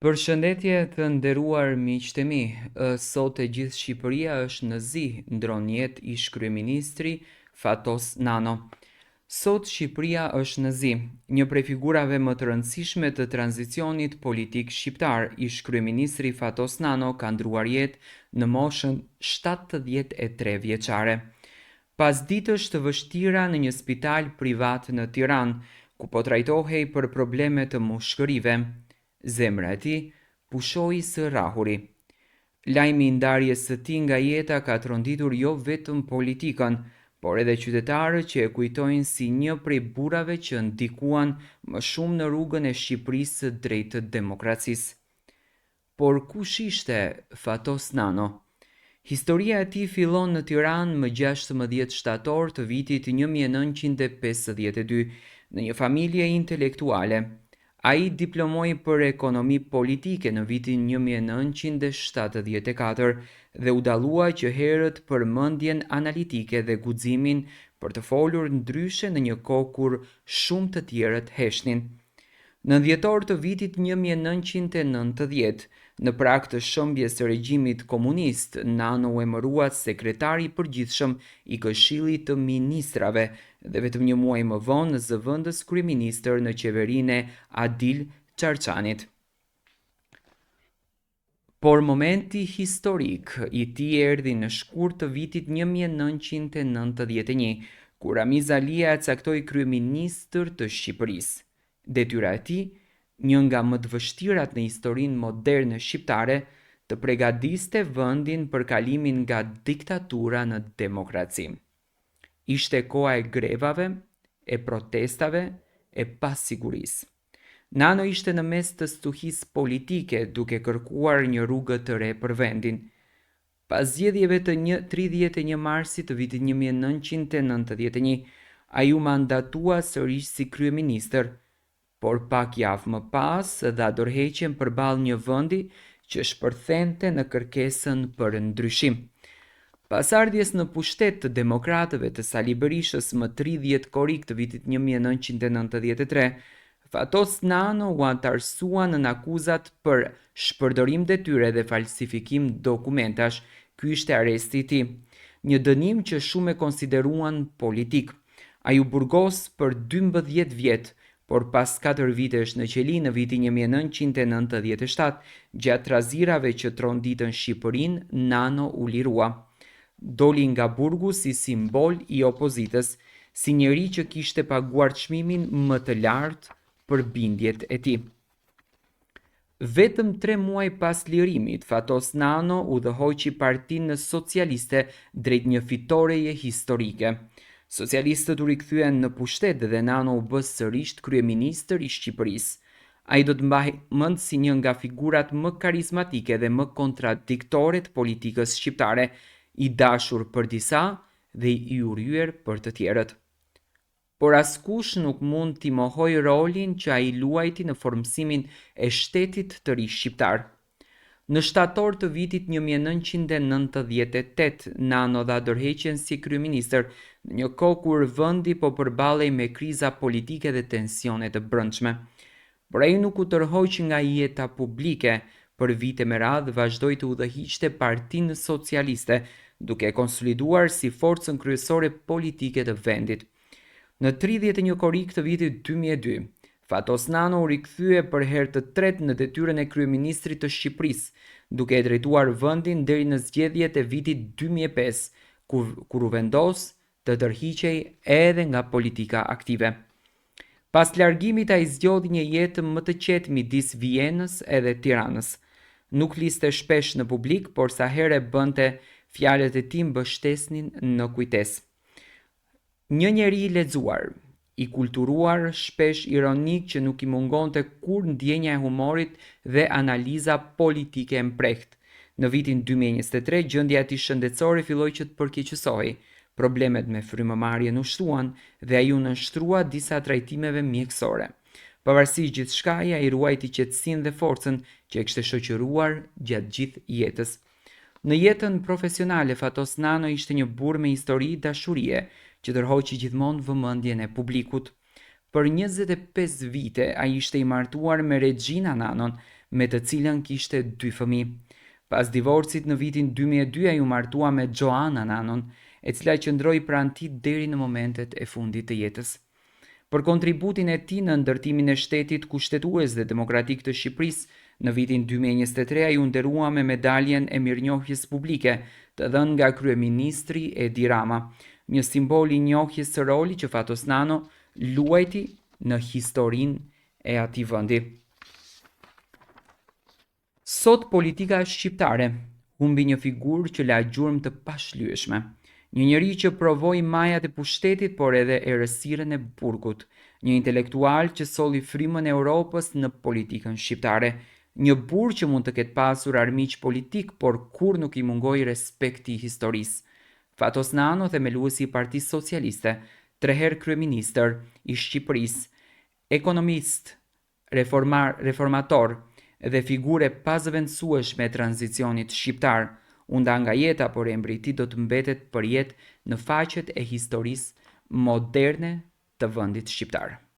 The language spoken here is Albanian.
Përshëndetje të nderuar miqtë e mi, sot e gjithë Shqipëria është në zi ndron jetë ish kryeministri Fatos Nano. Sot Shqipëria është në zi, një prej figurave më të rëndësishme të tranzicionit politik shqiptar, ish kryeministri Fatos Nano ka ndruar jetë në moshën 73 vjeçare. Pas ditësh të vështira në një spital privat në Tiranë, ku po trajtohej për probleme të mushkërive, zemra e tij pushoi së rrahuri. Lajmi i ndarjes së tij nga jeta ka tronditur jo vetëm politikën, por edhe qytetarët që e kujtojnë si një prej burrave që ndikuan më shumë në rrugën e Shqipërisë drejt demokracisë. Por kush ishte Fatos Nano? Historia e tij fillon në Tiranë më 16 shtator të vitit 1952 në një familje intelektuale. Ai diplomoi për ekonomi politike në vitin 1974 dhe u dallua që herët për mendjen analitike dhe guximin për të folur ndryshe në një kohë kur shumë të tjerët heshnin. Në dhjetor të vitit 1990, në prag të shëmbjes së regjimit komunist, Nano u emërua sekretari i përgjithshëm i Këshillit të Ministrave dhe vetëm një muaj më vonë zëvendës kryeministër në qeverinë e Adil Çarçanit. Por momenti historik i tij erdhi në shkurt të vitit 1991, kur Ramiz Alia e caktoi kryeministër të Shqipërisë. Detyra e tij, një nga më të vështirat në historinë moderne shqiptare, të përgatiste vendin për kalimin nga diktatura në demokraci. Ishte koha e grevave, e protestave, e pasigurisë. Nano ishte në mes të stuhisë politike duke kërkuar një rrugë të re për vendin. Pas zgjedhjeve të 31 marsit të vitit 1991, ai u mandatua sërish si kryeministër, por pak javë më pas dha dorëheqjen përballë një vendi që shpërthente në kërkesën për ndryshim. Pas ardhjes në pushtet të demokratëve të Sali Berishës më 30 korrik të vitit 1993, Fatos Nano u antarësua në akuzat për shpërdorim detyre dhe falsifikim dokumentash. Ky ishte arresti i tij, një dënim që shumë e konsideruan politik. Ai u burgos për 12 vjet, por pas 4 vitesh në qeli në vitin 1997, gjatë trazirave që tronditën Shqipërinë, Nano u lirua. Doli nga burgu si simbol i opozitës, si njeri që kishte paguar çmimin më të lartë për bindjet e tij. Vetëm 3 muaj pas lirimit, Fatos Nano udhëhoqi Partinë Socialiste drejt një fitoreje historike. Socialistët u rikthyen në pushtet dhe Nano u bë sërish kryeministër i Shqipërisë. Ai do të mbahej mend si një nga figurat më karizmatike dhe më kontradiktore të politikës shqiptare, i dashur për disa dhe i urryer për të tjerët. Por askush nuk mund t'i mohoj rolin që ai luajti në formësimin e shtetit të ri shqiptar. Në shtator të vitit 1998, Nano dha dorëheqjen si kryeministër në një kohë kur vendi po përballej me kriza politike dhe tensione të brendshme. Por ai nuk u tërhoq nga jeta publike, për vite me radhë vazhdoi të udhëhiqte Partinë Socialiste, duke konsoliduar si forcën kryesore politike të vendit. Në 31 korrik të vitit 2002, Fatos Nano u rikthye për herë të tretë në detyrën e kryeministrit të Shqipërisë, duke e drejtuar vendin deri në zgjedhjet e vitit 2005, kur u vendos të tërhiqej edhe nga politika aktive. Pas largimit ai zgjodhi një jetë më të qetë midis Vienës edhe Tiranës. Nuk fliste shpesh në publik, por sa herë bënte, fjalët e tij mbështesnin në kujtesë. Një njeri i lexuar, i kulturuar, shpesh ironik që nuk i mungonte kur ndjenja e humorit dhe analiza politike e mprehtë. Në vitin 2023, gjendja e tij shëndetësore filloi që të përkeqësohej. Problemet me frymëmarrjen u shtuan dhe ai u nënshtrua disa trajtimeve mjekësore. Pavarësisht gjithçkaje, ai ruajti qetësinë dhe forcën që e kishte shoqëruar gjatë gjithë jetës. Në jetën profesionale, Fatos Nano ishte një burr me histori dashurie, që tërhoqi gjithmonë vëmendjen e publikut. Për 25 vite ai ishte i martuar me Regjina Nanon, me të cilën kishte 2 fëmijë. Pas divorcit në vitin 2002 ai u martua me Joanna Nanon, e cila qëndroi pranë tij deri në momentet e fundit të jetës. Për kontributin e tij në ndërtimin e shtetit kushtetues dhe demokratik të Shqipërisë, në vitin 2023 ai u nderua me medaljen e mirënjohjes publike, të dhënë nga kryeministri Edi Rama, një simbol i njohjes së rolit që Fatos Nano luajti në historinë e atij vendi. Sot politika shqiptare humbi një figurë që la gjurmë të pashlyeshme, një njeri që provoi majat e pushtetit por edhe errësirën e burgut, një intelektual që solli frymën e Europës në politikën shqiptare, një burg që mund të ketë pasur armiq politik por kur nuk i mungoi respekti i historisë. Fatos Nano, themeluesi i Partisë Socialiste, 3 herë kryeministër i Shqipërisë, ekonomist, reformator dhe figure pazëvendësueshme e tranzicionit shqiptar, u nda nga jeta, por emri i tij do të mbetet përjetë në faqet e historisë moderne të vendit shqiptar.